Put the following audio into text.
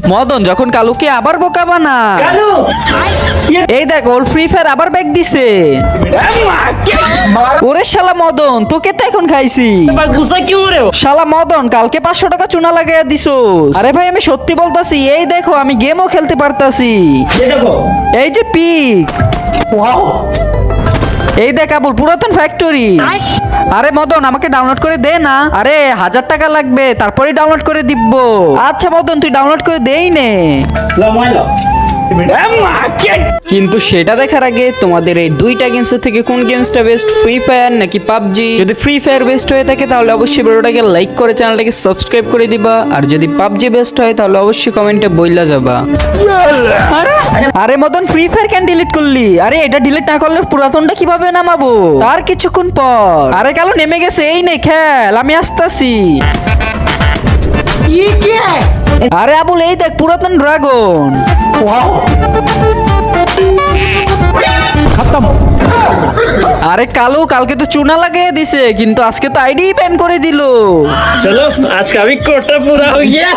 মদন যখন কালুকে আবার বোকা বানা। এই দেখ ওল ফ্রি ফায়ার আবার ব্যাক দিছে। ওরে শালা মদন, তোকে তো এখন খাইছি। শালা মদন, কালকে 500 টাকা চুনা লাগাইয়া দিছো। আরে ভাই আমি সত্যি বলতাছি, এই দেখো আমি গেমও খেলতে পারতাছি। এই যে পিক, এই দেখ আবুল পুরাতন ফ্যাক্টরি। আরে মদন আমাকে ডাউনলোড করে দে না। আরে 1000 টাকা লাগবে, তারপরেই ডাউনলোড করে দিব। আচ্ছা মদন তুই ডাউনলোড করে দেই নে। কিন্তু সেটা দেখার আগে তোমাদের এই দুইটা গেমসের থেকে কোন গেমসটা বেস্ট, ফ্রি ফায়ার নাকি পাবজি? যদি ফ্রি ফায়ার বেস্ট হয়ে থাকে তাহলে অবশ্যই ভিডিওটাকে লাইক করে চ্যানেলটাকে সাবস্ক্রাইব করে দিবা, আর যদি পাবজি বেস্ট হয় তাহলে অবশ্যই কমেন্টে বইলা যাবা। আরে মদন ফ্রি ফায়ার কেন ডিলিট করলি? আরে এটা ডিলিট না করলে পুরাতনটা কিভাবে নামাবো? তার কিছুক্ষণ পর আরে কালো নেমে গেছে, এই নে খেল, আমি আসতাছি। আরে আবুল এই দেখ পুরাতন ড্রাগন। আরে কালু কালকে তো চুনা লাগিয়ে দিছে, কিন্তু আজকে তো আইডি ব্যান করে দিল। चलो आज का भी कोटा पूरा हो गया।